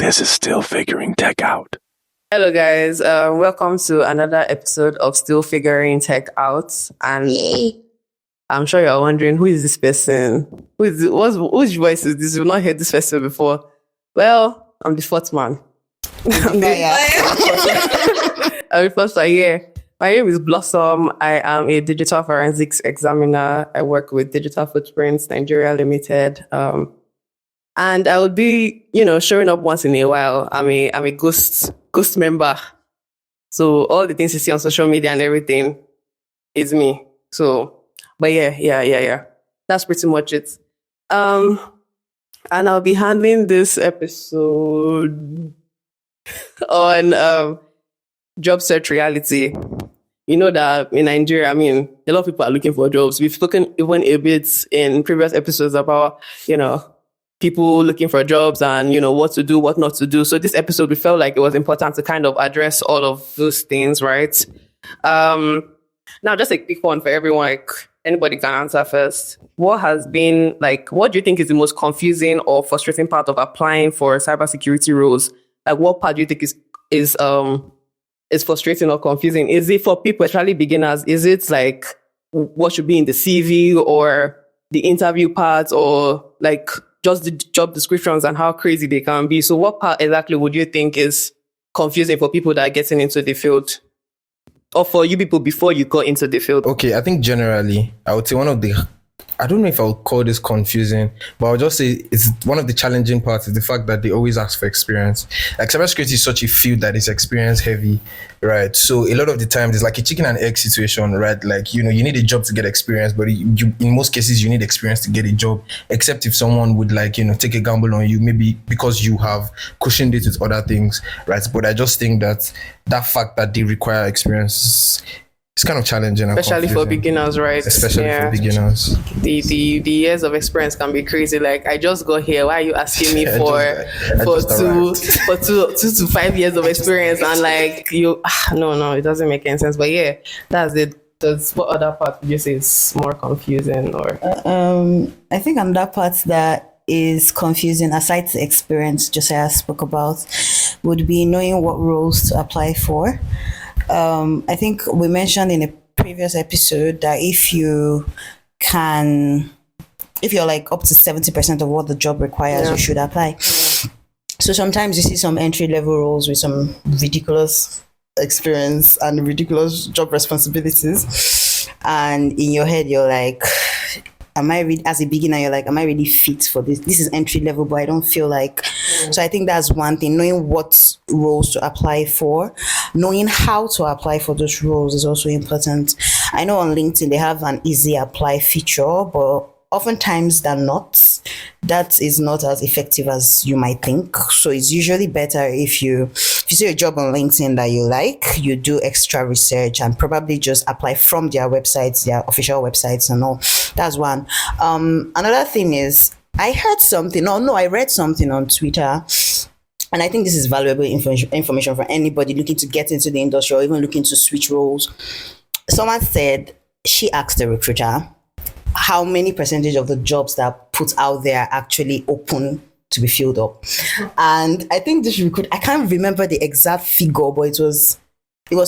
This is Still Figuring Tech Out. Hello, guys. Welcome to another episode of Still Figuring Tech Out. And I'm sure you're wondering, who is this person? Whose voice is this? You've not heard this person before. Well, I'm the fourth man. I'm the first one here. My name is Blossom. I am a digital forensics examiner. I work with Digital Footprints Nigeria Limited. And I would be, showing up once in a while. I'm a ghost member. So all the things you see on social media and everything is me. So, but yeah. That's pretty much it. And I'll be handling this episode on job search reality. You know that in Nigeria, a lot of people are looking for jobs. We've spoken even a bit in previous episodes about, people looking for jobs and, what to do, what not to do. So this episode, we felt like it was important to kind of address all of those things, right? Now, just a quick one for everyone, like anybody can answer first. What do you think is the most confusing or frustrating part of applying for cybersecurity roles? Like, what part do you think is frustrating or confusing? Is it for people, especially beginners? Is it like what should be in the CV or the interview parts, or like just the job descriptions and how crazy they can be? So what part exactly would you think is confusing for people that are getting into the field, or for you people before you got into the field? Okay, I think generally, I would say I don't know if I would call this confusing, but I would just say it's one of the challenging parts is the fact that they always ask for experience. Like, cybersecurity is such a field that is experience heavy, right? So a lot of the times it's like a chicken and egg situation, right? Like, you need a job to get experience, but in most cases you need experience to get a job, except if someone would take a gamble on you, maybe because you have cushioned it with other things, right? But I just think that fact that they require experience, it's kind of challenging, especially for beginners, right? Especially for beginners. The years of experience can be crazy. Like, I just got here. Why are you asking me for 2 to 5 years of experience? And like no, it doesn't make any sense. But yeah, that's it. What other part would you say is more confusing? Or I think another part that is confusing, aside the experience Josiah spoke about, would be knowing what roles to apply for. I think we mentioned in a previous episode that if you're like up to 70% of what the job requires, you should apply. So sometimes you see some entry-level roles with some ridiculous experience and ridiculous job responsibilities, and in your head you're like, as a beginner, you're like, am I really fit for this? This is entry level, but I don't feel like. So I think that's one thing. Knowing what roles to apply for, knowing how to apply for those roles is also important. I know on LinkedIn they have an easy apply feature, but oftentimes that is not as effective as you might think. So it's usually better if you see a job on LinkedIn that you like, you do extra research and probably just apply from their websites, their official websites and all. That's one. Another thing is, I read something on Twitter, and I think this is valuable information for anybody looking to get into the industry or even looking to switch roles. Someone said, she asked the recruiter, how many percentage of the jobs that are put out there are actually open to be filled up. And I think this recruit, I can't remember the exact figure, but it was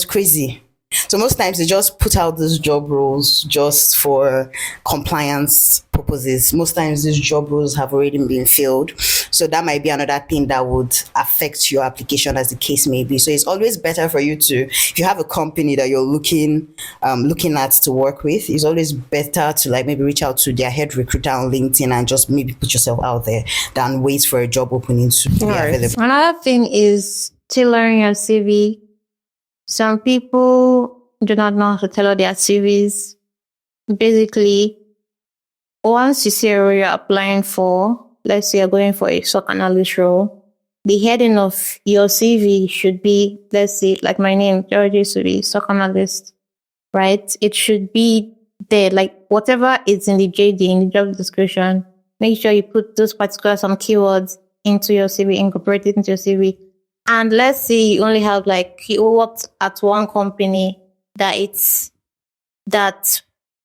crazy. So most times they just put out these job roles just for compliance purposes. Most times these job roles have already been filled. So that might be another thing that would affect your application, as the case may be. So it's always better for you to, if you have a company that you're looking at to work with, it's always better to maybe reach out to their head recruiter on LinkedIn and just maybe put yourself out there than wait for a job opening to be available. Another thing is tailoring your CV. Some people do not know how to tailor their CVs. Basically, once you see a role you're applying for, let's say you're going for a SOC analyst role, the heading of your CV should be, let's say, like my name, Georgie Subi, SOC analyst, right? It should be there, like whatever is in the JD, in the job description, make sure you put those particular some keywords into your CV, incorporate it into your CV. And let's say you only have you worked at one company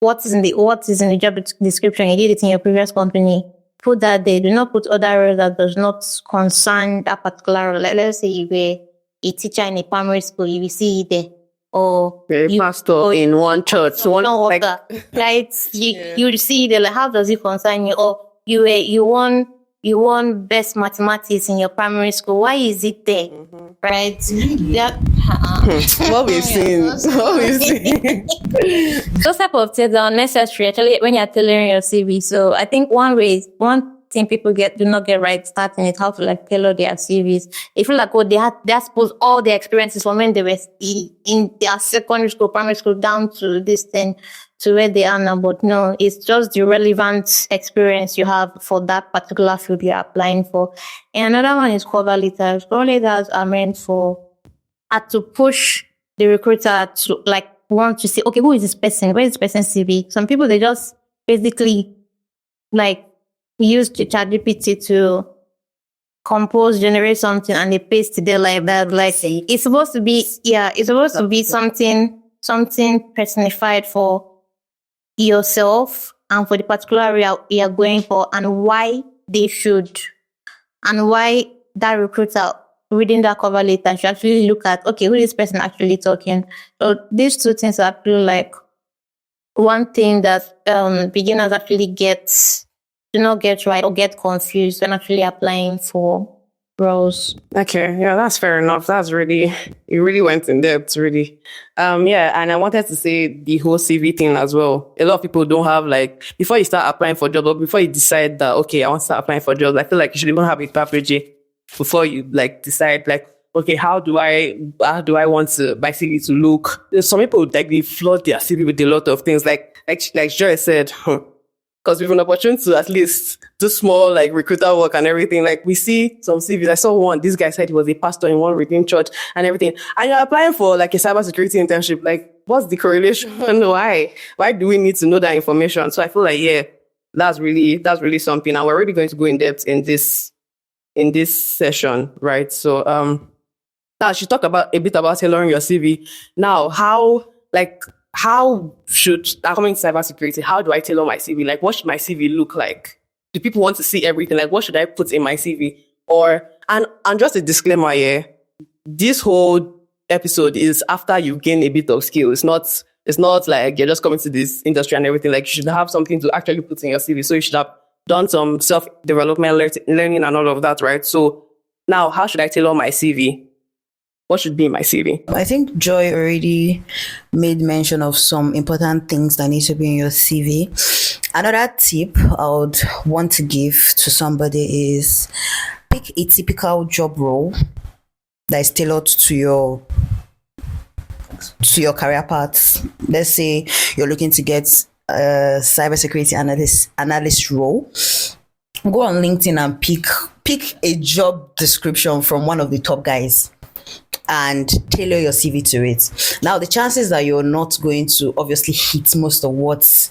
what is in the job description, you did it in your previous company. put that there. Do not put other roles that does not concern that particular role. Like, let's say you were a teacher in a primary school, you will see it there. Or A pastor in one church. One like, right? You see it there. Like, how does it concern you? Or you won best mathematics in your primary school. Why is it there? Right? what we've seen. Those type of things are necessary actually when you're tailoring your CV. So I think one thing people do not get right starting is how to like tailor their CVs. They feel like they're supposed all their experiences from when they were in their secondary school, primary school down to this thing to where they are now. But no, it's just the relevant experience you have for that particular field you're applying for. And another one is cover letters. Cover letters are meant to push the recruiter to like want to say, okay, who is this person? Where is this person's CV? Some people, they just basically like use the ChatGPT to generate something and they paste it there like that. Like it's supposed to be something personified for yourself and for the particular area you're going for, and why that recruiter reading that cover letter should actually look at, okay, who is this person actually talking? So these two things are actually like one thing that beginners actually do not get right or get confused when actually applying for roles. Okay, yeah, that's fair enough. You really went in depth, really. Yeah, and I wanted to say the whole CV thing as well. A lot of people don't have like, before you start applying for jobs or before you decide that, okay, I want to start applying for jobs, I feel like you should even have a strategy before you like decide like, okay, how do I want to my CV to look? There's some people like they flood their CV with a lot of things like Joy said, because we have an opportunity to at least do small like recruiter work and everything. Like we see some CVs. I saw one. This guy said he was a pastor in one redeemed church and everything. And you're applying for like a cybersecurity internship. Like, what's the correlation? Why? Why do we need to know that information? So I feel like that's really something. And we're really going to go in depth in this session, right? So now she talked a bit about tailoring your CV. Now, how should I come into cybersecurity? How do I tailor my CV? Like, what should my CV look like? Do people want to see everything? Like, what should I put in my CV? And just a disclaimer here, this whole episode is after you gain a bit of skill. It's not like you're just coming to this industry and everything. Like, you should have something to actually put in your CV. So you should have done some self-development learning and all of that, right? So now, how should I tailor my CV? What should be in my CV? I think Joy already made mention of some important things that need to be in your CV. Another tip I would want to give to somebody is pick a typical job role that is tailored to your career path. Let's say you're looking to get a cybersecurity analyst role. Go on LinkedIn and pick a job description from one of the top guys and tailor your CV to it. Now, the chances that you're not going to obviously hit most of what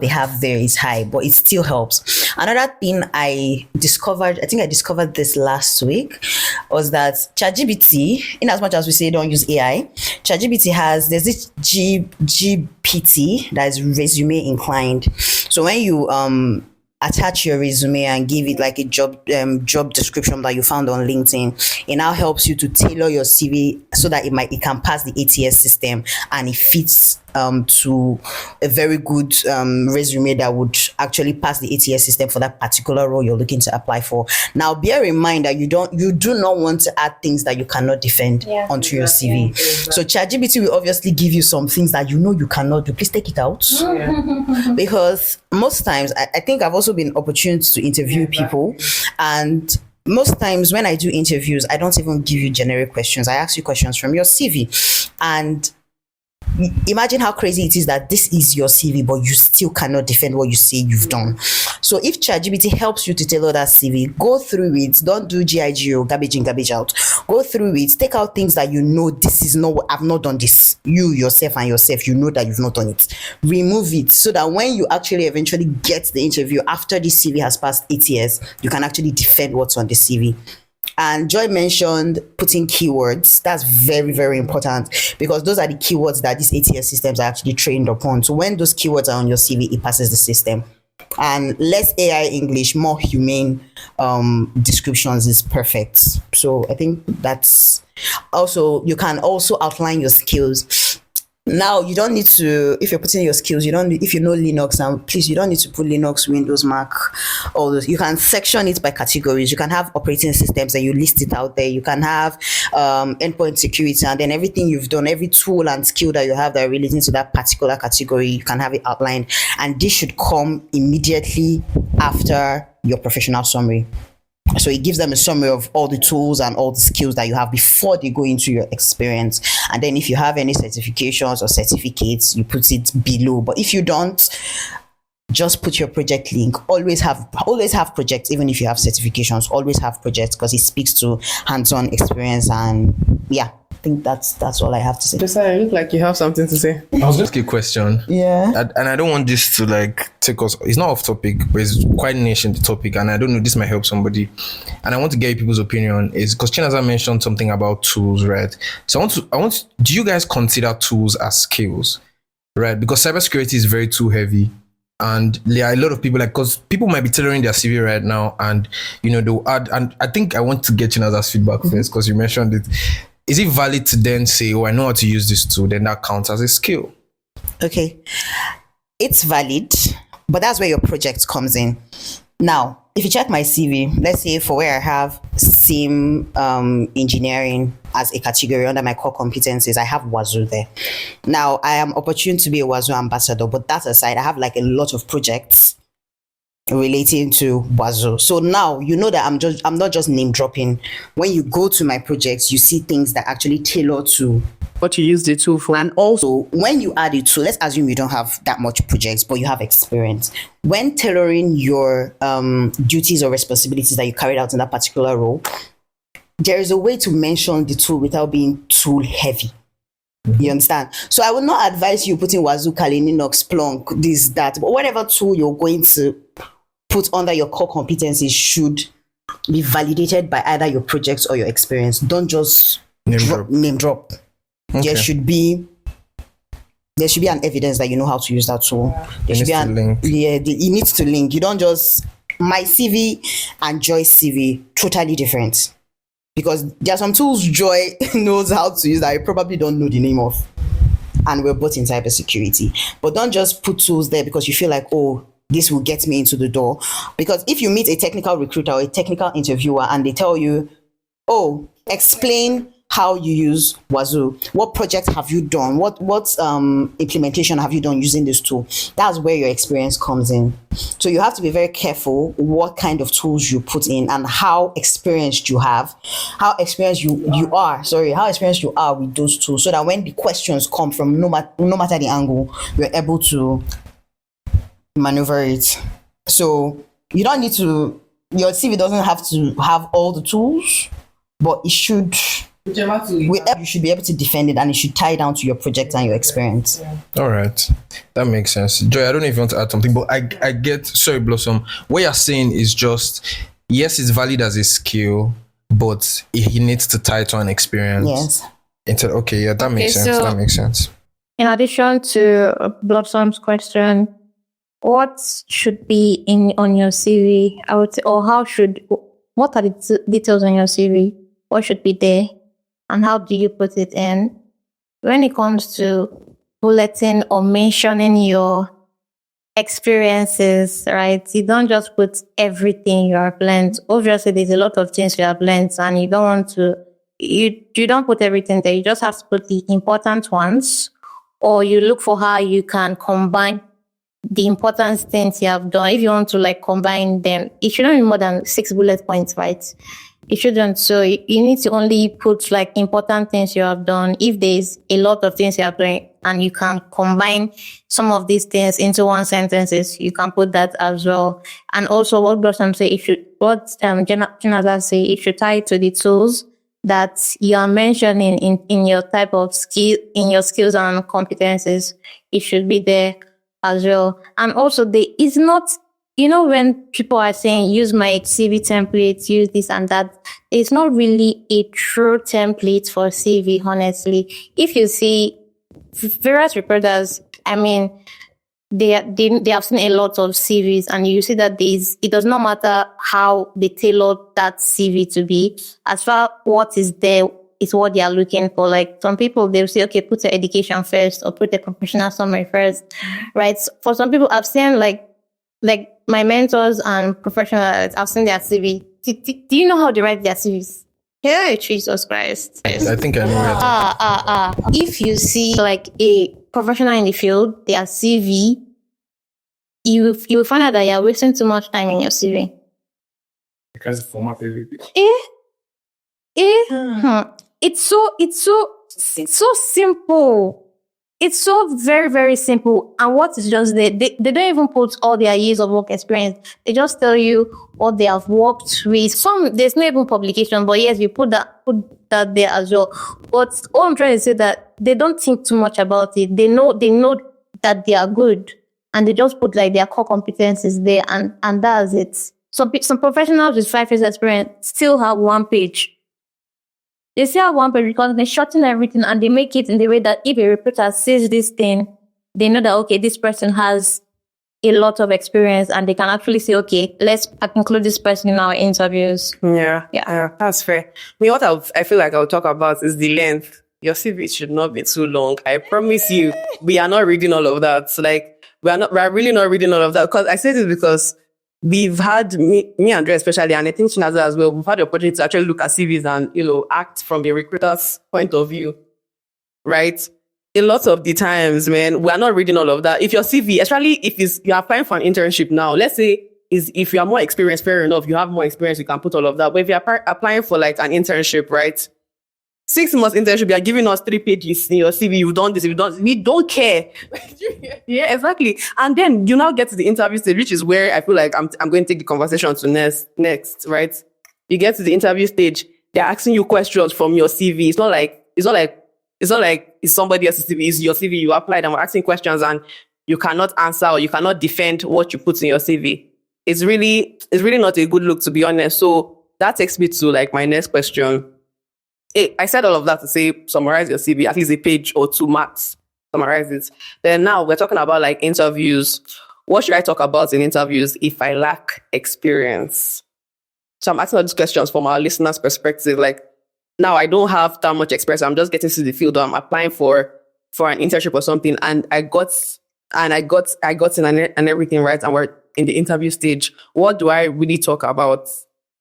they have there is high, but it still helps. Another thing I discovered this last week, was that ChatGPT, in as much as we say don't use AI, ChatGPT there's this GPT that is resume inclined. So when you attach your resume and give it like a job description that you found on LinkedIn, it now helps you to tailor your CV so that it can pass the ATS system and it fits to a very good resume that would actually pass the ATS system for that particular role you're looking to apply for. Now, bear in mind that you do not want to add things that you cannot defend onto your CV. So ChatGPT will obviously give you some things that you know you cannot do. Please take it out. Because most times, I think I've also been opportune to interview people, and most times when I do interviews, I don't even give you generic questions. I ask you questions from your CV. And imagine how crazy it is that this is your CV, but you still cannot defend what you say you've done. So if ChatGPT helps you to tailor that CV, go through it. Don't do GIGO, garbage in, garbage out. Go through it. Take out things that you know, this is not, I've not done this. You, yourself, you know that you've not done it. Remove it so that when you actually eventually get the interview after the CV has passed ATS, you can actually defend what's on the CV. And Joy mentioned putting keywords. That's very, very important, because those are the keywords that these ATS systems are actually trained upon. So when those keywords are on your CV, it passes the system. and less AI English, more humane descriptions is perfect. So I think that's also, you can also outline your skills. Now you don't need to, if you're putting your skills, you don't need, if you know Linux, and please, you don't need to put Linux, Windows, Mac, all those. You can section it by categories. You can have operating systems and you list it out there. You can have endpoint security, and then everything you've done, every tool and skill that you have that are relating to that particular category, you can have it outlined. And this should come immediately after your professional summary. So it gives them a summary of all the tools and all the skills that you have before they go into your experience. And then if you have any certifications or certificates, you put it below. But if you don't, just put your project link. Always have projects, even if you have certifications. Always have projects, because it speaks to hands-on experience. And yeah, I think that's all I have to say. Josiah, you look like you have something to say. I was just a question. Yeah. And I don't want this to like take us, it's not off topic, but it's quite niche in the topic, and I don't know, this might help somebody. And I want to get people's opinion, is because Chinaza mentioned something about tools, right? So do you guys consider tools as skills? Right? Because cybersecurity is very tool heavy. And there are a lot of people, like, because people might be tailoring their CV right now, and they'll add, and I think I want to get Chinaza's feedback first, because you mentioned it. Is it valid to then say, oh, I know how to use this tool, then that counts as a skill? Okay. It's valid, but that's where your project comes in. Now, if you check my CV, let's say for where I have SIM engineering as a category under my core competencies, I have Wazoo there. Now, I am opportune to be a Wazoo ambassador, but that aside, I have like a lot of projects relating to Wazoo. So now you know that I'm not just name dropping. When you go to my projects, you see things that actually tailor to what you use the tool for. And also, when you add it to, let's assume you don't have that much projects, but you have experience. When tailoring your duties or responsibilities that you carried out in that particular role, there is a way to mention the tool without being tool heavy. You understand? So I would not advise you putting Wazoo, Kali, Linux, Splunk, this, that, but whatever tool you're going to put under your core competencies should be validated by either your projects or your experience. Don't just name drop. Okay. There should be an evidence that you know how to use that tool. There should be it needs to link. You don't just, my CV and Joy's CV, totally different. Because there are some tools Joy knows how to use that I probably don't know the name of. And we're both in cybersecurity. But don't just put tools there because you feel like, oh, this will get me into the door. Because if you meet a technical recruiter or a technical interviewer and they tell you, oh, explain how you use Wazoo, what project have you done, what implementation have you done using this tool, that's where your experience comes in. So you have to be very careful what kind of tools you put in and how experienced you are with those tools, so that when the questions come from no matter the angle, you're able to maneuver it. So you don't need to, your CV doesn't have to have all the tools, but it should, you should be able to defend it, and it should tie down to your project and your experience. All right, that makes sense. Joy, I don't know if you want to add something, but I get, sorry, Blossom, what you're saying is just, yes, it's valid as a skill, but he needs to tie to an experience. Yes. Okay, yeah, that makes sense. So that makes sense. In addition to Blossom's question, what should be on your CV? I would say, or what are the details on your CV? What should be there? And how do you put it in? When it comes to bulleting or mentioning your experiences, right? You don't just put everything you have learned. Obviously, there's a lot of things you have learned, and you don't want to, you don't put everything there. You just have to put the important ones, or you look for how you can combine the important things you have done. If you want to like combine them, it shouldn't be more than 6 bullet points, right? It shouldn't. So you need to only put like important things you have done. If there's a lot of things you have done and you can combine some of these things into one sentences, you can put that as well. And also what Blossom say, Chinaza say, it should tie to the tools that you are mentioning in your type of skill, in your skills and competencies. It should be there as well. And also there is not, when people are saying, use my CV template, use this and that, it's not really a true template for CV, honestly. If you see various recruiters, they have seen a lot of CVs, and you see that it does not matter how they tailor that CV to be. As far what is there is what they are looking for. Like some people, they'll say, okay, put the education first or put the professional summary first, right? So for some people, I've seen like my mentors and professionals, I've seen their CV. Do you know how they write their CVs? Yeah, Jesus Christ. I think I know it. If you see like a professional in the field, their CV, you will find out that you're wasting too much time in your CV. Because it's format everything. It's so simple. It's so very, very simple. And what is just there, they don't even put all their years of work experience. They just tell you what they have worked with. There's no even publication, but yes, we put that there as well. But all I'm trying to say that they don't think too much about it. They know that they are good, and they just put like their core competencies there, and that's it. Some professionals with 5 years experience still have 1 page. They still have 1 page because they shorten everything and they make it in the way that if a recruiter says this thing, they know that, okay, this person has a lot of experience, and they can actually say, okay, let's include this person in our interviews. Yeah, that's fair. What I feel like I'll talk about is the length. Your CV should not be too long. I promise you, we are not reading all of that. Like, we are really not reading all of that. Because I say this because we've had, me and Dre especially, and I think Chinaza as well, we've had the opportunity to actually look at CVs and, act from a recruiter's point of view, right? A lot of the times, man, we are not reading all of that. If your CV, especially if you're applying for an internship now, let's say if you are more experienced, fair enough, you have more experience, you can put all of that. But if you're applying for like an internship, right? 6 months internship, you're giving us 3 pages in your CV, you've done this, we don't care. Yeah, exactly. And then you now get to the interview stage, which is where I feel like I'm going to take the conversation to next, right? You get to the interview stage, they're asking you questions from your CV. It's not like it's somebody else's CV, it's your CV, you applied and we're asking questions and you cannot answer or you cannot defend what you put in your CV. It's really not a good look, to be honest. So that takes me to like my next question. I said all of that to say, summarize your CV, at least a page or 2 max, summarize it. Then now we're talking about like interviews. What should I talk about in interviews if I lack experience? So I'm asking all these questions from our listeners' perspective. Like, now I don't have that much experience. I'm just getting to the field. I'm applying for an internship or something, and I got in and everything, right? And we're in the interview stage. What do I really talk about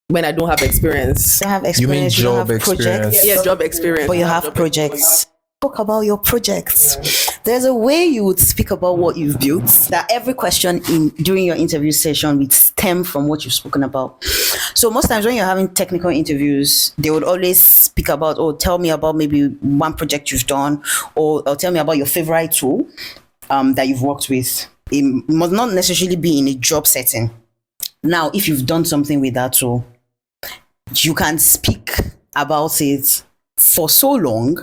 when I don't have experience? You have experience. You mean don't job have projects. experience? Yeah, job experience. But you have projects. Talk about your projects. There's a way you would speak about what you've built, that every question during your interview session would stem from what you've spoken about. So most times when you're having technical interviews, they would always speak about, tell me about maybe one project you've done, or tell me about your favorite tool that you've worked with. It must not necessarily be in a job setting. Now, if you've done something with that tool, you can speak about it for so long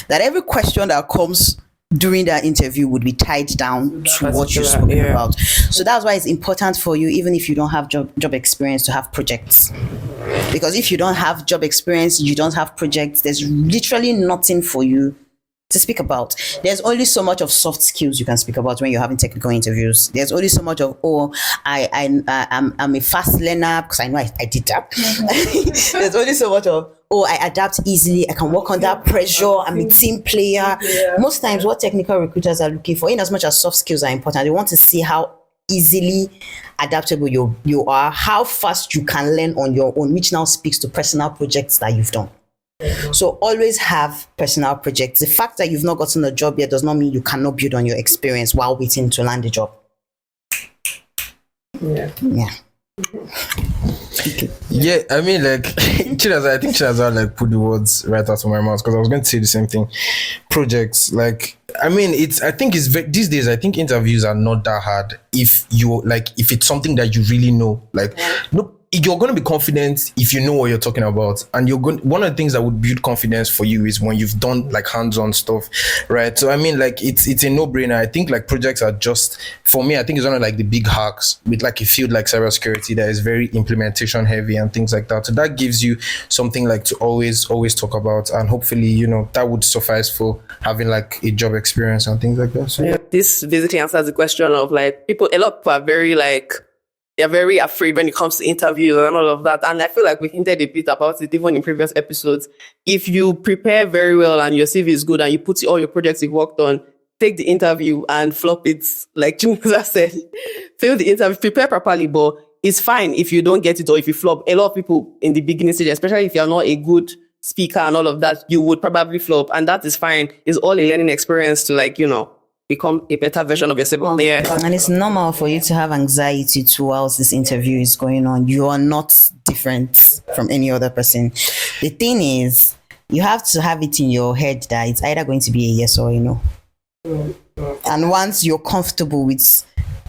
that every question that comes during that interview would be tied down to what you've spoken about. So that's why it's important for you, even if you don't have job experience, to have projects. Because if you don't have job experience, you don't have projects, there's literally nothing for you to speak about. There's only so much of soft skills you can speak about when you're having technical interviews. There's only so much of, I'm a fast learner because I know I did that. There's only so much of, I adapt easily, I can work under pressure, I'm a team player. Most times what technical recruiters are looking for, in as much as soft skills are important, they want to see how easily adaptable you are, how fast you can learn on your own, which now speaks to personal projects that you've done. So always have personal projects. The fact that you've not gotten a job yet does not mean you cannot build on your experience while waiting to land a job. Yeah. Yeah, I mean, like, I think Chinaza like put the words right out of my mouth, because I was going to say the same thing. Projects, like, I mean, these days, I think interviews are not that hard if it's something that you really know. Like, no, you're going to be confident if you know what you're talking about, and one of the things that would build confidence for you is when you've done like hands-on stuff, right? So I mean, like it's a no-brainer. I think like projects are just, for me, I think it's one of like the big hacks with like a field like cybersecurity that is very implementation heavy and things like that. So that gives you something like to always talk about, and hopefully, you know, that would suffice for having like a job experience and things like that. So Yeah, this basically answers the question of like a lot of people are very like, they're very afraid when it comes to interviews and all of that. And I feel like we hinted a bit about it even in previous episodes. If you prepare very well and your CV is good and you put all your projects you've worked on, take the interview and flop it. Like Chumuza said, fail the interview, prepare properly, but it's fine if you don't get it or if you flop. A lot of people in the beginning stage, especially if you're not a good speaker and all of that, you would probably flop. And that is fine. It's all a learning experience to like, you know, become a better version of yourself. Yeah. And it's normal for you to have anxiety whilst this interview is going on. You are not different from any other person. The thing is, you have to have it in your head that it's either going to be a yes or a no. And once you're comfortable with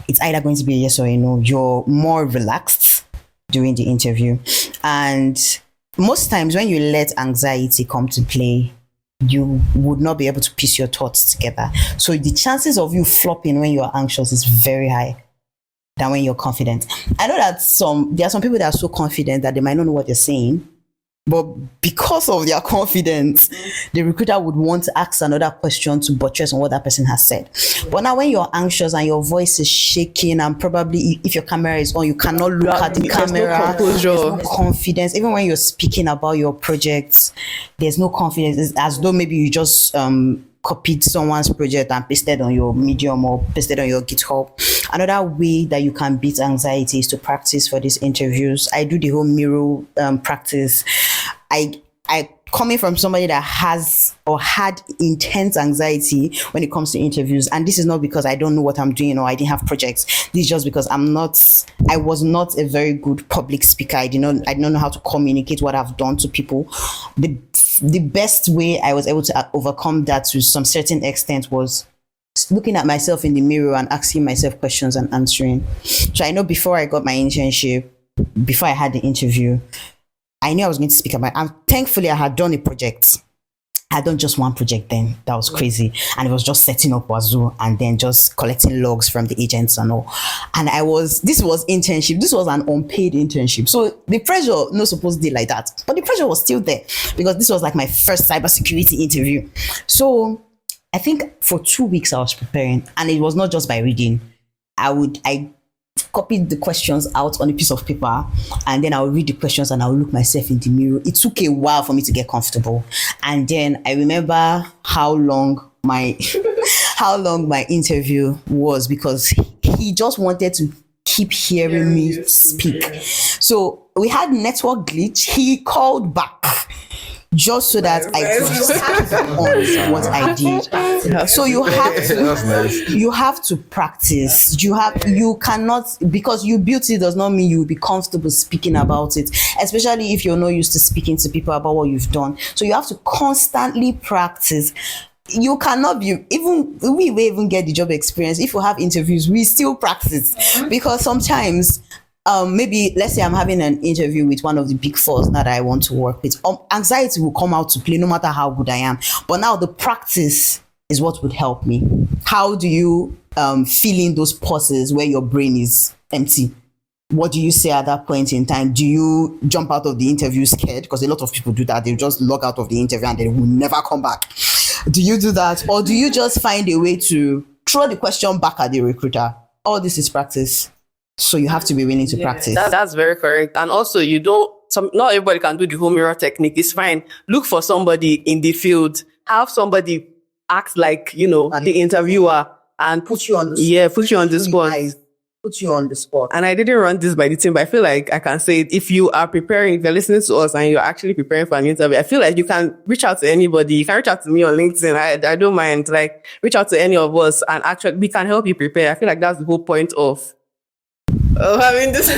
it's either going to be a yes or a no, you're more relaxed during the interview. And most times when you let anxiety come to play, you would not be able to piece your thoughts together. So the chances of you flopping when you're anxious is very high than when you're confident. I know that there are some people that are so confident that they might not know what they're saying, but because of their confidence, the recruiter would want to ask another question to buttress on what that person has said. But now when you're anxious and your voice is shaking, and probably if your camera is on, you cannot look at the camera. There's no confidence. Even when you're speaking about your projects, there's no confidence. It's as though maybe you just copied someone's project and pasted on your Medium or pasted on your GitHub. Another way that you can beat anxiety is to practice for these interviews. I do the whole mirror practice. I coming from somebody that has or had intense anxiety when it comes to interviews, and this is not because I don't know what I'm doing or I didn't have projects. This is just because I was not a very good public speaker. I don't know how to communicate what I've done to people. The best way I was able to overcome that to some certain extent was looking at myself in the mirror and asking myself questions and answering. So I know before I got my internship, before I had the interview, I knew I was going to speak about it. And thankfully, I had done a project. I had done just one project then. That was crazy. And it was just setting up Wazoo and then just collecting logs from the agents and all. And this was internship. This was an unpaid internship. So the pressure, not supposed to be like that. But the pressure was still there because this was like my first cybersecurity interview. So I think for 2 weeks I was preparing, and it was not just by reading. I copied the questions out on a piece of paper, and then I would read the questions and I would look myself in the mirror. It took a while for me to get comfortable. And then I remember how long my interview was, because he just wanted to keep hearing me speak. So we had network glitch. He called back just so that I could on what I did. So you have to practice. You cannot, because you built it does not mean you'll be comfortable speaking about it, especially if you're not used to speaking to people about what you've done. So you have to constantly practice. You cannot be, we will even get the job experience. If we have interviews, we still practice, because sometimes maybe let's say I'm having an interview with one of the big fours that I want to work with. Anxiety will come out to play no matter how good I am. But now the practice is what would help me. How do you fill in those pauses where your brain is empty? What do you say at that point in time? Do you jump out of the interview scared? Because a lot of people do that. They just log out of the interview and they will never come back. Do you do that? Or do you just find a way to throw the question back at the recruiter? All this is practice. So you have to be willing to practice. That's very correct. And also, not everybody can do the whole mirror technique. It's fine. Look for somebody in the field. Have somebody act like, the interviewer and put you on the spot. Put you on the spot. And I didn't run this by the team, but I feel like I can say it. If you are preparing, if you're listening to us and you're actually preparing for an interview, I feel like you can reach out to anybody. You can reach out to me on LinkedIn. I don't mind. Like, reach out to any of us and actually we can help you prepare. I feel like that's the whole point of having this.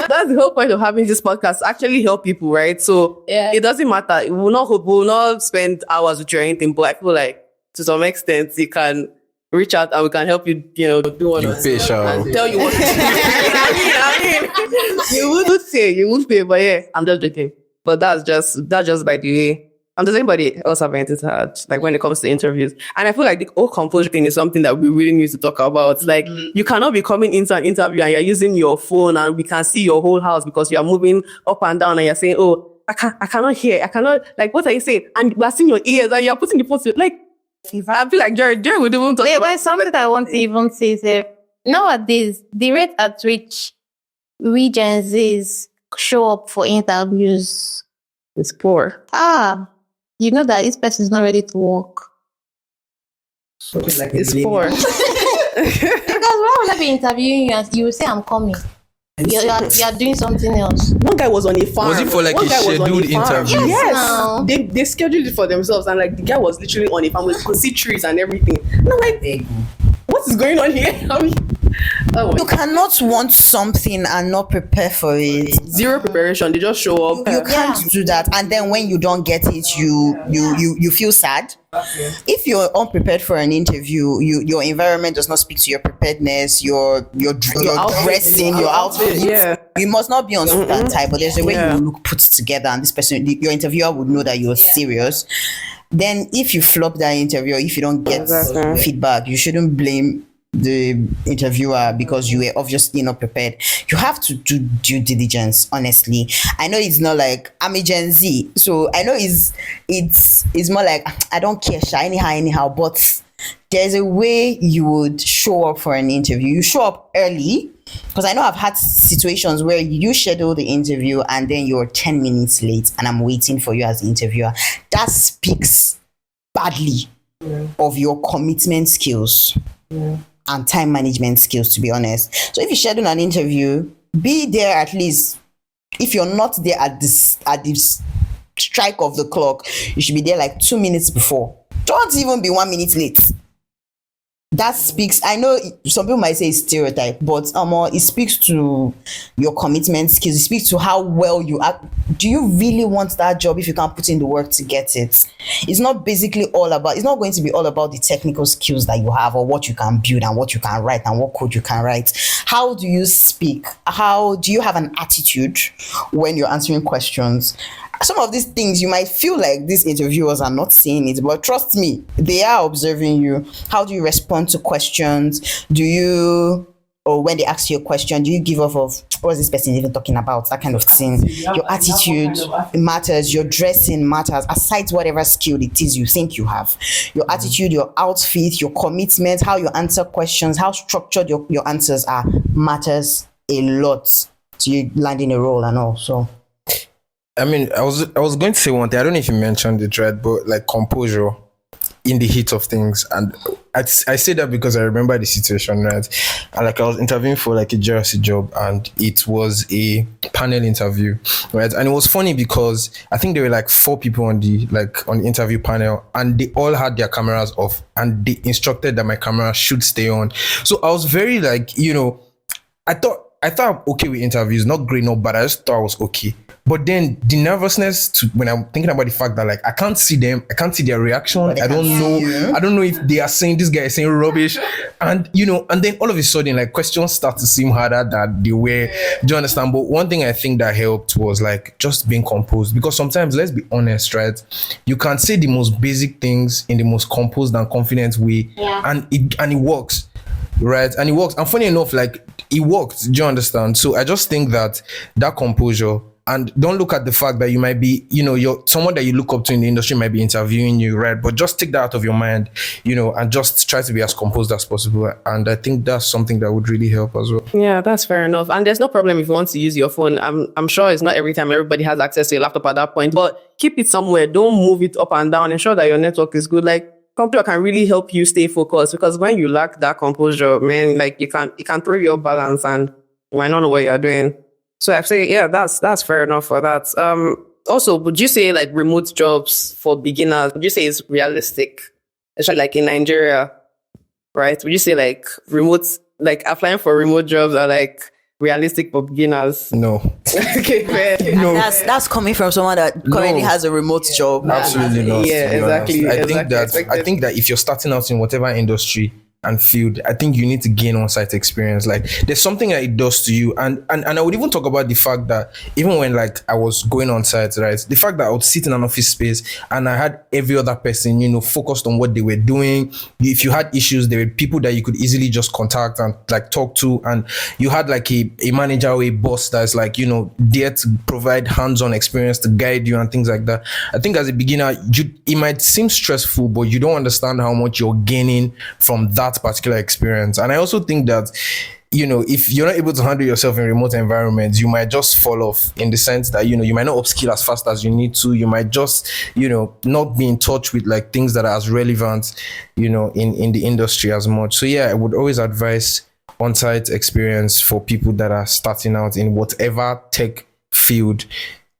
That's the whole point of having this podcast, actually help people, right? So It doesn't matter. We will not spend hours with you or anything, but I feel like to some extent you can reach out and we can help you, do one You pay, shall. and tell you what to do. I mean, you would pay, but yeah, I'm just joking. But that's just by the way. And does anybody else have anything to add, like when it comes to interviews? And I feel like the whole composure thing is something that we really need to talk about. Like, you cannot be coming into an interview and you're using your phone and we can see your whole house because you're moving up and down and you're saying, oh, I cannot hear. I cannot, like, what are you saying? And we're seeing your ears and you're putting the phone to, like, I feel like Jared would even talk about. But something that I want to even say is nowadays, the rate at which we Gen Zs show up for interviews is poor. You know that this person is not ready to work. It's poor. Because why would I be interviewing you and you will say I'm coming? You're doing something else. One guy was on a farm. Was it for like One a guy was on scheduled farm. interview? Yes. No. They scheduled it for themselves and like the guy was literally on a farm. We could see trees and everything. And I'm like, what is going on here? I mean, You cannot want something and not prepare for it. zero preparation. They just show up. You can't do that, and then when you don't get it, you feel sad. If you're unprepared for an interview, your environment does not speak to your preparedness, your dressing, your outfit. Yeah. You must not be on suit and tie, but there's a way you look put together, and this person, your interviewer, would know that you're serious. Then, if you flop that interview, or if you don't get feedback, you shouldn't blame the interviewer because you were obviously not prepared. You have to do due diligence. Honestly, I know it's not like I'm a Gen Z, so I know it's more like I don't care, anyhow. But there's a way you would show up for an interview. You show up early, because I know I've had situations where you schedule the interview and then you're 10 minutes late, and I'm waiting for you as the interviewer. That speaks badly of your commitment skills. And time management skills, to be honest. So if you schedule an interview, be there at least. If you're not there at this strike of the clock, you should be there like 2 minutes before. Don't even be 1 minute late. That speaks, I know some people might say it's stereotype, but it speaks to your commitment skills. It speaks to how well you act. Do you really want that job if you can't put in the work to get it? It's not going to be all about the technical skills that you have or what you can build and what you can write and what code you can write. How do you speak? How do you have an attitude when you're answering questions? Some of these things you might feel like these interviewers are not saying it, but trust me, they are observing you. How do you respond to questions? Or when they ask you a question, do you give off of what is this person even talking about? That kind of thing. Your attitude matters, your dressing matters, aside whatever skill it is you think you have. Your attitude, your outfit, your commitment, how you answer questions, how structured your answers are, matters a lot to you landing a role and all. So I mean, I was going to say one thing. I don't know if you mentioned it, right? But like composure in the heat of things. And I say that because I remember the situation, right? And like I was interviewing for like a JRC job, and it was a panel interview, right? And it was funny because I think there were like 4 people on the interview panel, and they all had their cameras off, and they instructed that my camera should stay on. So I was very like, I thought I'm okay with interviews, not great, not bad. I just thought I was okay. But then the nervousness when I'm thinking about the fact that like I can't see them, I can't see their reaction. I don't know if they are saying this guy is saying rubbish, and and then all of a sudden like questions start to seem harder than they were. Do you understand? But one thing I think that helped was like just being composed, because sometimes, let's be honest, right? You can say the most basic things in the most composed and confident way, and it works. Right, and it works. And funny enough, like it worked. Do you understand? So I just think that composure, and don't look at the fact that you might be, you're someone that you look up to in the industry might be interviewing you, right? But just take that out of your mind, and just try to be as composed as possible. And I think that's something that would really help as well. Yeah, that's fair enough. And there's no problem if you want to use your phone. I'm sure it's not every time everybody has access to a laptop at that point, but keep it somewhere. Don't move it up and down. Ensure that your network is good. Like, computer can really help you stay focused, because when you lack that composure, man, like it can throw your balance and you might not know what you're doing. So I say, yeah, that's fair enough for that. Also, would you say like remote jobs for beginners, would you say it's realistic? Especially like in Nigeria, right? Would you say like applying for remote jobs are like realistic for beginners? No. Okay, fair. No. That's coming from someone that currently has a remote job. Absolutely not. Yeah, exactly. I think that if you're starting out in whatever industry, and field, I think you need to gain on-site experience. Like there's something that it does to you, and I would even talk about the fact that even when like I was going on site, right, the fact that I would sit in an office space and I had every other person, focused on what they were doing. If you had issues, there were people that you could easily just contact and like talk to, and you had like a manager or a boss that's like there to provide hands-on experience to guide you and things like that. I think as a beginner, it might seem stressful, but you don't understand how much you're gaining from that particular experience. And I also think that if you're not able to handle yourself in remote environments, you might just fall off, in the sense that you might not upskill as fast as you need to. You might just not be in touch with like things that are as relevant in the industry as much. So yeah, I would always advise on-site experience for people that are starting out in whatever tech field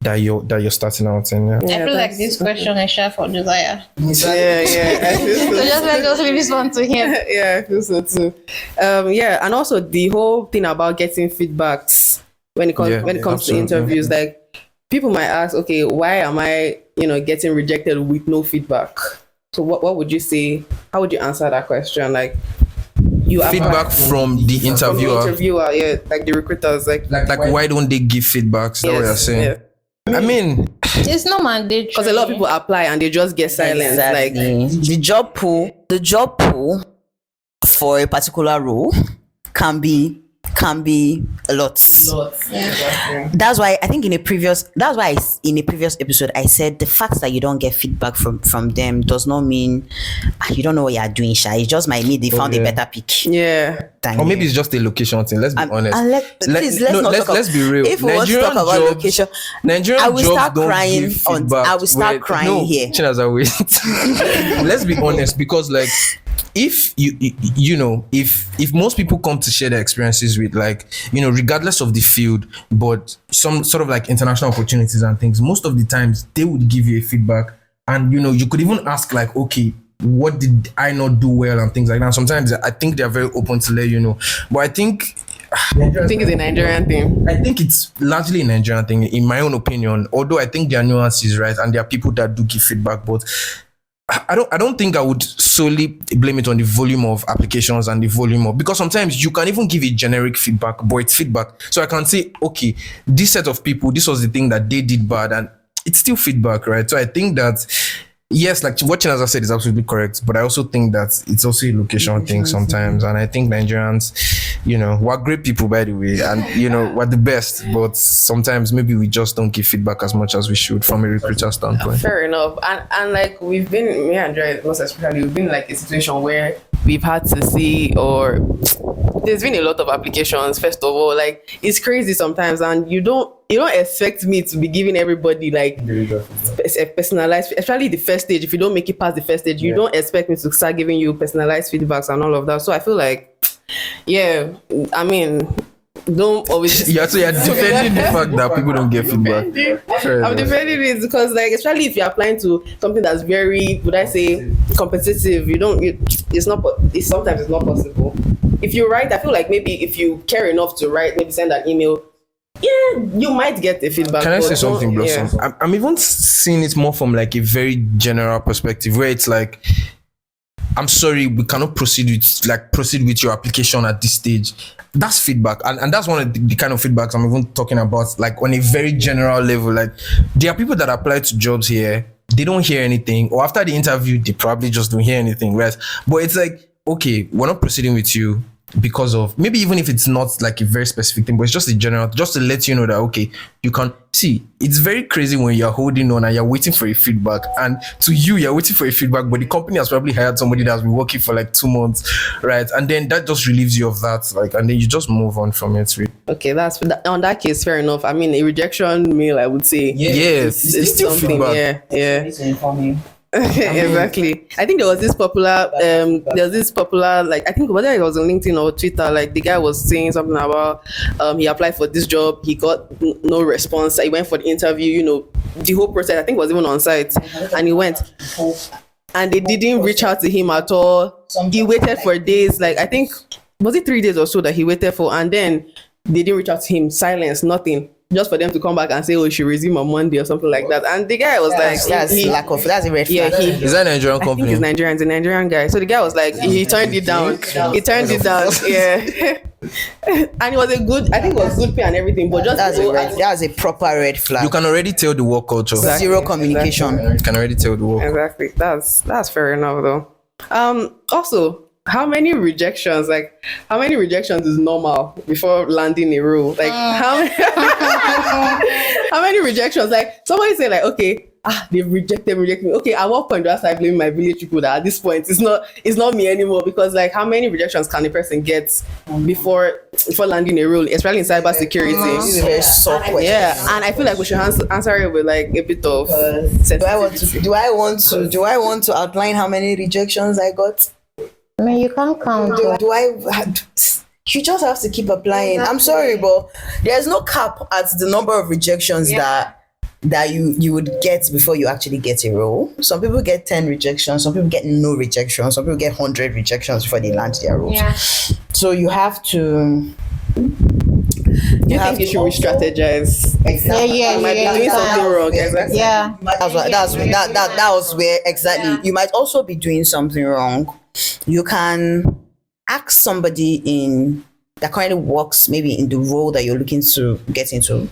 that you're starting out in. I feel like this question is shared for Josiah. Yeah. I feel so. So just leave this one to him. Yeah, I feel so too. And also the whole thing about getting feedbacks when it comes to interviews, like people might ask, okay, why am I getting rejected with no feedback? So what would you say? How would you answer that question? Like you feedback from the interviewer. Yeah, like the recruiters, like why don't they give feedbacks? That's what you're saying. Yeah. I mean, it's not mandatory because a lot of people apply and they just get silent. Exactly. Like the job pool for a particular role can be a lot. Yeah. That's why in a previous episode I said the fact that you don't get feedback from them does not mean you don't know what you are doing, Sha. It just might mean they found a better pick. Yeah. Or maybe it's just a location thing. Let's be honest. And let's be real. If we want to talk about location, Nigerian I will jobs start don't crying give feedback. I will start crying here. Chinaza, wait. Let's be honest, because like if if most people come to share their experiences with like regardless of the field, but some sort of like international opportunities and things, most of the times they would give you a feedback, and you could even ask like, okay, what did I not do well and things like that. Sometimes I think they're very open to let you know, but I think it's a Nigerian thing. I think it's largely a Nigerian thing, in my own opinion. Although I think there are nuances, right, and there are people that do give feedback, but I don't think I would solely blame it on the volume of applications and the volume of, because sometimes you can even give a generic feedback, but it's feedback. So I can say, okay, this set of people, this was the thing that they did bad, and it's still feedback, right? So I think that yes, like what Chinaza said is absolutely correct, but I also think that it's also a location thing sometimes. And I think Nigerians, we're great people, by the way, and we're the best, but sometimes maybe we just don't give feedback as much as we should from a recruiter standpoint. Fair enough. And like me and Joy, most especially, we've been like a situation where we've had to see, or there's been a lot of applications, first of all. Like it's crazy sometimes, and you don't expect me to be giving everybody like a personalized, especially the first stage. If you don't make it past the first stage, you don't expect me to start giving you personalized feedbacks and all of that. So I feel like, yeah, I mean, don't always. You're defending the fact that people don't get feedback. I'm defending it because, like, especially if you're applying to something that's very, would I say, competitive, it's sometimes it's not possible. If you write, I feel like maybe if you care enough to write, maybe send an email, yeah, you might get the feedback. Can I say something, Blossom? Yeah. I'm even seeing it more from like a very general perspective, where it's like, I'm sorry, we cannot proceed with your application at this stage. That's feedback, and that's one of the kind of feedbacks I'm even talking about, like on a very general level. Like there are people that apply to jobs here, they don't hear anything, or after the interview they probably just don't hear anything, right? But it's like, okay, we're not proceeding with you because of, maybe even if it's not like a very specific thing, but it's just a general, just to let you know that, okay, you can see. It's very crazy when you're holding on and you're waiting for a feedback, and to you're waiting for a feedback, but the company has probably hired somebody that's been working for like 2 months, right? And then that just relieves you of that, like, and then you just move on from it. Really. Okay, on that case, fair enough. I mean, a rejection mail, I would say, yes, it's still something feedback. Yeah. Exactly. I think there was this popular like, I think whether it was on LinkedIn or Twitter, like the guy was saying something about he applied for this job, he got no response, he went for the interview, the whole process, I think was even on site, and he went and they didn't reach out to him at all. He waited for days, like I think was it 3 days or so that he waited for, and then they didn't reach out to him. Silence, nothing. just for them to come back and say, oh, you should resume on Monday or something like that. And the guy was like, That's a red flag. yeah, Is that a Nigerian I think company? he's Nigerian. He's a Nigerian guy. So the guy was like, he turned it down. He turned it down. Yeah. And it was a good, I think it was good pay and everything, but just That's a proper red flag. You can already tell the work culture. Exactly. Zero communication. You can already tell the work. Exactly. That's fair enough though. Also, how many rejections is normal before landing a role? Like how many rejections? Like somebody say like, okay, they've rejected me. Okay, at what point do I start blaming my village people that at this point it's not me anymore? Because like how many rejections can a person get before landing a role, especially in cybersecurity? This is a very soft question. Yeah, and I feel like we should answer it with like a bit of sensitivity. Do I want to outline how many rejections I got? I mean, you can't count. You just have to keep applying. I'm sorry, but there's no cap at the number of rejections that you would get before you actually get a role. Some people get 10 rejections, some people get no rejections, some people get 100 rejections before they land their roles. Yeah. So you have to. You think you should re-strategize? Yeah. You might be doing something wrong. Exactly. Yeah. That was where exactly you might also be doing something wrong. You can ask somebody that currently works maybe in the role that you're looking to get into.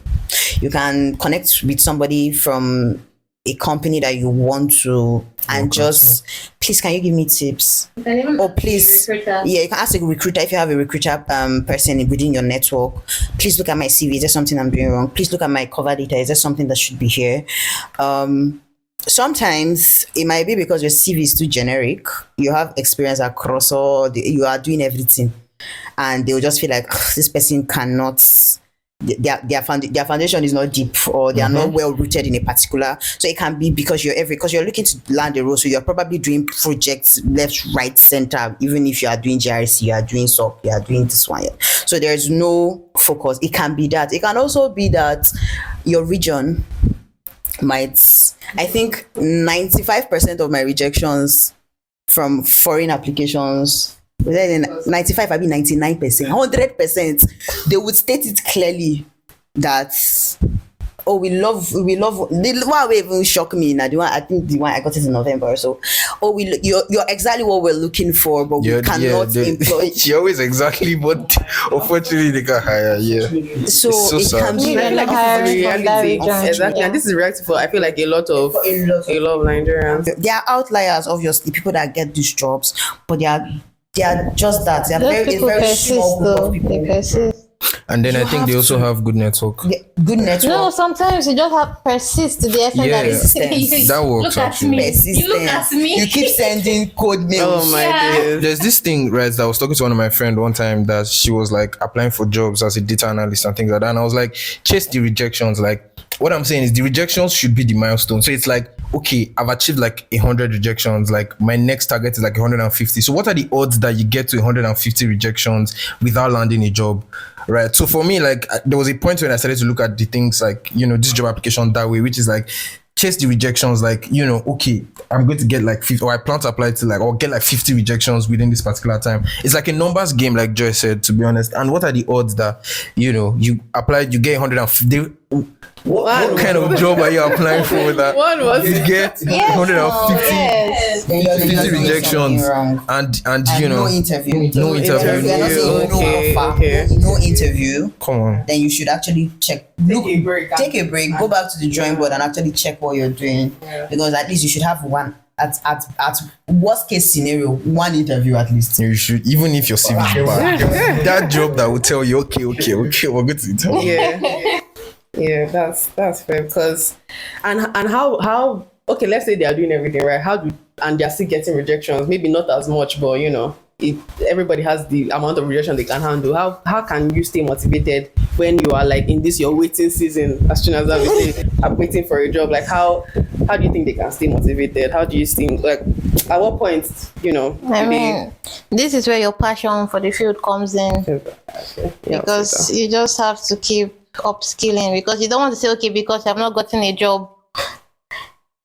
You can connect with somebody from a company that you want to and just please can you give me tips? Or please, yeah, you can ask a recruiter if you have a recruiter person within your network. Please look at my CV. Is there something I'm doing wrong? Please look at my cover letter. Is there something that should be here? Sometimes it might be because your CV is too generic. You have experience across you are doing everything, and they will just feel like this person cannot. Their foundation is not deep, or they are not well rooted in a particular. So it can be because you're looking to land a role, so you're probably doing projects left, right, center. Even if you are doing GRC, you are doing SOC, you are doing this one. So there is no focus. It can be that. It can also be that your region might. I think 95% of my rejections from foreign applications. 95, I mean 99%, 100%, they would state it clearly that we love the one way even shock me now. The one I think the one I got it in November or so. You're exactly what we're looking for, but we cannot employ. She always exactly, but unfortunately they can't hire. Yeah, so it sad. can be like reality. Exactly, and this is reality for I feel like a lot of Nigerians. There are outliers, obviously, people that get these jobs, but they are just that. They are very small group of people. They persist. And then I think they also have good network. Yeah, good network. No, sometimes you just have persist to the extent that it's that works actually. You look at me. You keep sending code mails. Oh my goodness. There's this thing, right, that I was talking to one of my friends one time that she was like applying for jobs as a data analyst and things like that. And I was like, chase the rejections. Like, what I'm saying is the rejections should be the milestone. So it's like, okay, I've achieved like 100 rejections. Like my next target is like 150. So what are the odds that you get to 150 rejections without landing a job? Right. So for me, like there was a point when I started to look at the things like, this job application that way, which is like chase the rejections, like, okay, I'm going to get like 50, or I plan to apply to like, or get like 50 rejections within this particular time. It's like a numbers game, like Joy said, to be honest. And what are the odds that, you apply, you get 150? What kind of job are you applying for that you get 150 rejections and no interview. No interview. We are not saying no offer. No interview. Come on. Then you should actually check. Take a break. Go back to the drawing board and actually check what you're doing, because at least you should have one. At worst case scenario, one interview at least. You should, even if your CV is bad. That job that will tell you, okay, we're good to tell you. Yeah, that's fair, because and how okay, let's say they are doing everything right. And they're still getting rejections, maybe not as much, but everybody has the amount of rejection they can handle. How can you stay motivated when you are like in this your waiting season? As soon as I'm waiting for a job, like how do you think they can stay motivated? How do you think, like, at what point, this is where your passion for the field comes in, because you just have to keep upskilling, because you don't want to say, okay, because I've not gotten a job,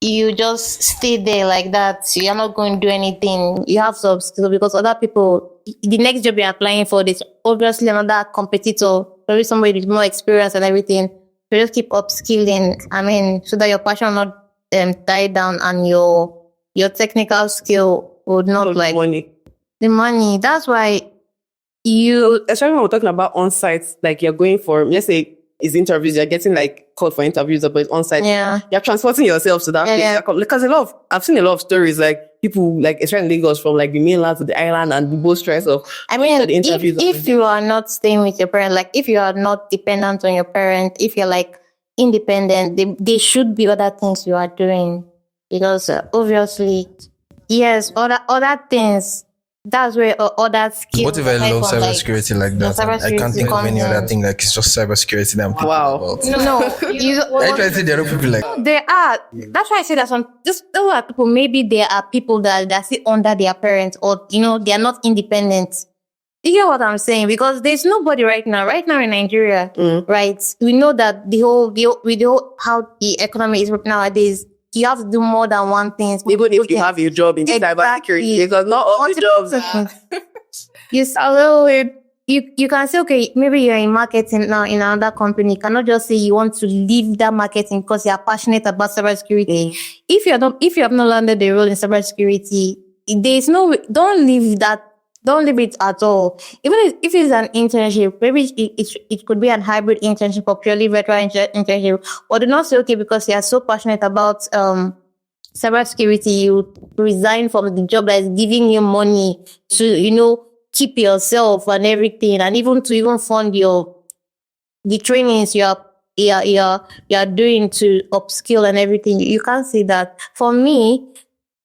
you just stay there like that. You're not going to do anything. You have to upskill, because other people, the next job you're applying for, there's obviously another competitor, probably somebody with more experience and everything. to just keep upskilling. I mean, so that your passion will not die down and your technical skill would not like money. the money. That's why Especially when we're talking about on-site, like you're going for, let's say, it's interviews, you're getting like called for interviews, but it's on-site. Yeah. You're transporting yourself to that place. Yeah. Because I've seen a lot of stories, like people, like especially in Lagos, from like the mainland to the island and the boat stress of. I mean, the interviews. if you are not staying with your parent, like if you are not dependent on your parent, if you're like independent, there should be other things you are doing, because obviously, yes, other things. That's where other skills. What if I love cybersecurity like that? I can't think of any other thing, like it's just cybersecurity that I'm thinking about. No, I try to say there are people like there are. That's why I say that there are people. Maybe there are people that sit under their parents, or they are not independent. You get what I'm saying? Because there's nobody right now in Nigeria, right? We know that the whole how the economy is nowadays. You have to do more than one thing. Even if you have a job in cybersecurity, because not all the jobs are. You can say, okay, maybe you're in marketing now in another company. You cannot just say you want to leave that marketing because you're passionate about cybersecurity. If you have not landed the role in cybersecurity, there's no way, don't leave it at all. Even if it's an internship, maybe it could be a hybrid internship or purely virtual internship. Or do not say, okay, because you are so passionate about cybersecurity, you resign from the job that is giving you money to, keep yourself and everything, and even to fund the trainings you're doing to upskill and everything. You can't say that. For me,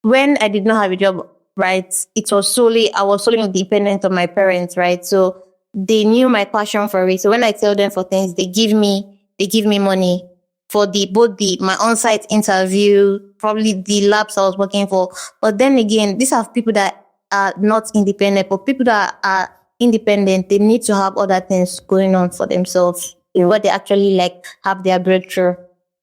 when I did not have a job, right, I was solely dependent on my parents, right? So they knew my passion for it. So when I tell them for things, they give me money for my on-site interview, probably the labs I was working for. But then again, these are people that are not independent, but people that are independent, they need to have other things going on for themselves in what they actually have their breakthrough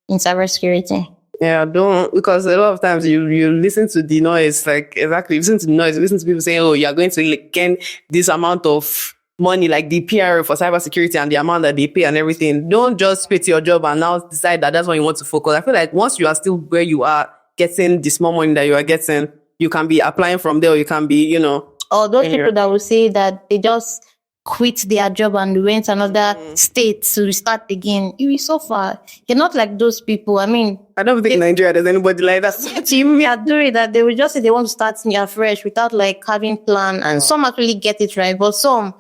in cybersecurity. Yeah, because a lot of times you listen to the noise, you listen to the noise, you listen to people saying, oh, you're going to gain this amount of money, like the PR for cybersecurity and the amount that they pay and everything. Don't just quit your job and now decide that that's what you want to focus. I feel like once you are still where you are getting the small money that you are getting, you can be applying from there, or you can be, Or those people that will say that they just quit their job and went another state to start again. You will suffer. You're not like those people. I mean, I don't think in Nigeria there's anybody like that. You are doing that. They will just say they want to start afresh without having plan. And some actually get it right, but some,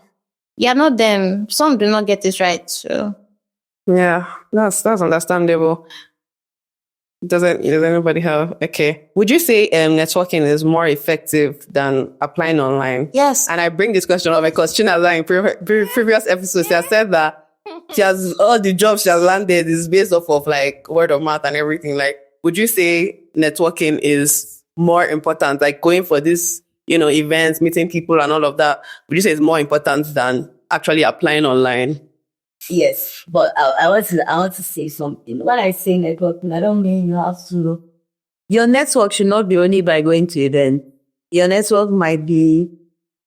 not them. Some do not get it right. So yeah, that's understandable. Does anybody have? Okay. Would you say networking is more effective than applying online? Yes. And I bring this question up because Chinaza in previous episodes, she has said that all the jobs she has landed is based off of word of mouth and everything. Would you say networking is more important? Going for this, events, meeting people and all of that. Would you say it's more important than actually applying online? Yes, but I want to say something. When I say networking, I don't mean you have to. Your network should not be only by going to events. Your network might be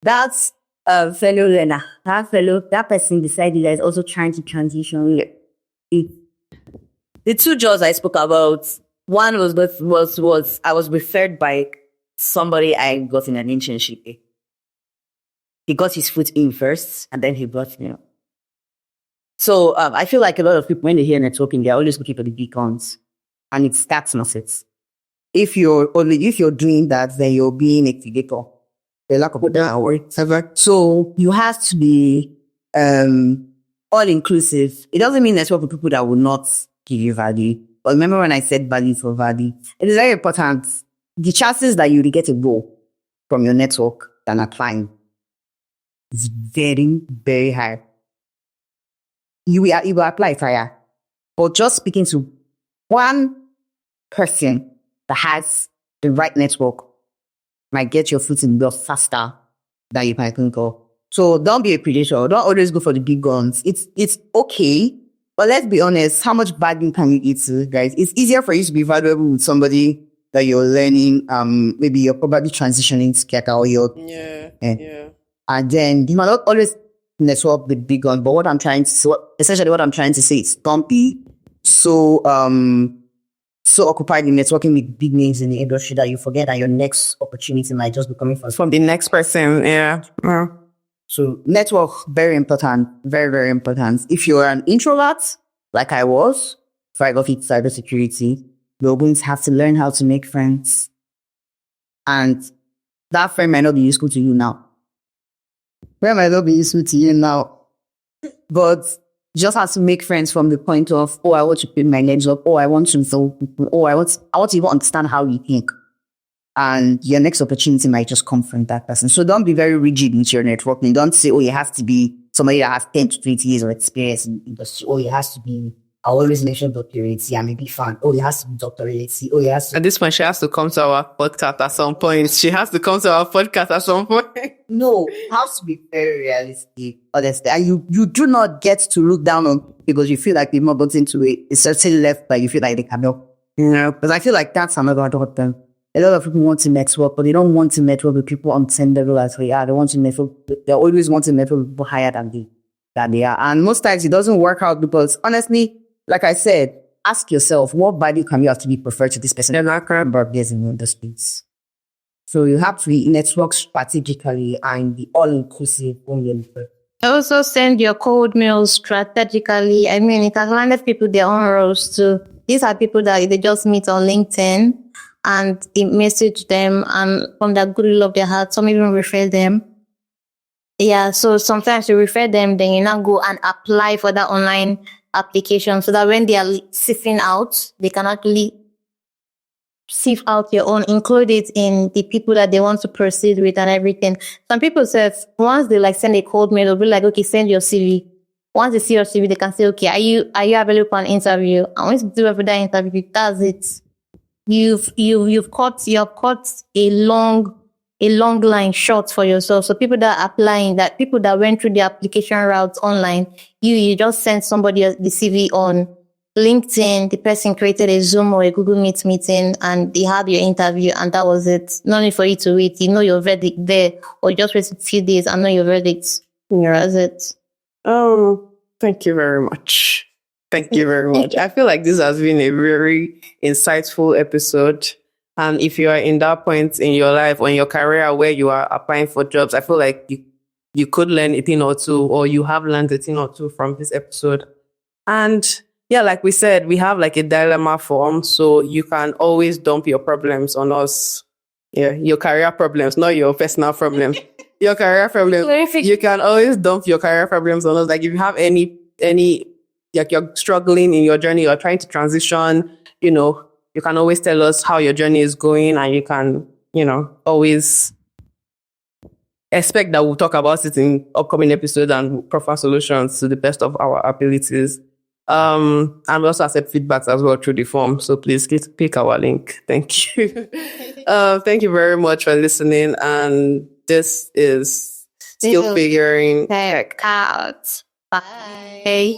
that's a fellow learner, that person beside you that is also trying to transition. The two jobs I spoke about, one was I was referred by somebody I got in an internship. He got his foot in first, and then he brought me up. So I feel like a lot of people, when they hear networking, they're always looking for the big guns, and that's not it. If you're doing that, then you're being a creator. The lack of that. So you have to be all inclusive. It doesn't mean network with people that will not give you value. But remember when I said value for value, it is very important. The chances that you will get a role from your network than applying is very, very high. You will apply fire. But just speaking to one person that has the right network might get your foot in the door faster than you might think of. So don't be a predator. Don't always go for the big guns. It's okay. But let's be honest, how much bargain can you eat, guys? It's easier for you to be valuable with somebody that you're learning. Maybe you're probably transitioning to Keka or you're... Yeah. And then you might not always network with big guns, but essentially what I'm trying to say is don't be so occupied in networking with big names in the industry that you forget that your next opportunity might just be coming From the next person, yeah. So network, very important, very, very important. If you're an introvert, like I was, before I got into cybersecurity, you're going to have to learn how to make friends. And that friend might not be useful to you now. Friend might not be useful to you now. But you just have to make friends from the point of, I want to put my legs up. I want to solve people. I want to even understand how you think. And your next opportunity might just come from that person. So don't be very rigid into your networking. Don't say, you have to be somebody that has 10 to 20 years of experience in the industry. It has to be, I always mention doctorate. Yeah, maybe fun. It has to be doctorate. It has to. At this point, she has to come to our podcast at some point. No, it has to be very realistic, honestly. And you do not get to look down on because you feel like they've not got into a certain left, but you feel like they cannot. Because I feel like that's another thing. A lot of people want to network, but they don't want to network with people on the same level as they are. They want to network. They always want to network with people higher than they are. And most times it doesn't work out because, honestly, like I said, ask yourself, what value can you have to be preferred to this person? They're not current birthdays in the streets. So you have to network strategically and be all-inclusive when you network. Also send your cold mails strategically. I mean, it has landed people their own roles too. These are people that they just meet on LinkedIn and they message them, and from the goodwill of their heart, some even refer them. Yeah, so sometimes you refer them, then you now go and apply for that online application so that when they are sifting out, they can actually sift out your own, include it in the people that they want to proceed with and everything. Some people say once they send a cold mail, they'll be like, okay, send your CV. Once they see your CV, they can say, okay, are you available for an interview? And once you do after that interview, that's it. You've cut a long line short for yourself. So people that are applying, people that went through the application routes online, you just send somebody the CV on LinkedIn. The person created a Zoom or a Google Meet meeting and they had your interview and that was it. No need for you to wait. You know your verdict there, or just wait a few days and know your verdict. That's it. Oh, thank you very much. Thank you very much. I feel like this has been a very insightful episode. And if you are in that point in your life or in your career where you are applying for jobs, I feel like you could learn a thing or two, or you have learned a thing or two from this episode. And yeah, like we said, we have like a dilemma form, so you can always dump your problems on us. Yeah, your career problems, not your personal problems. Your career problems. You can always dump your career problems on us. Like if you have any like you're struggling in your journey, you're trying to transition, you can always tell us how your journey is going, and you can, always expect that we'll talk about it in upcoming episodes and proffer solutions to the best of our abilities. And we also accept feedbacks as well through the form. So please pick our link. Thank you. Thank you very much for listening. And this is Still Figuring Tech out. Bye.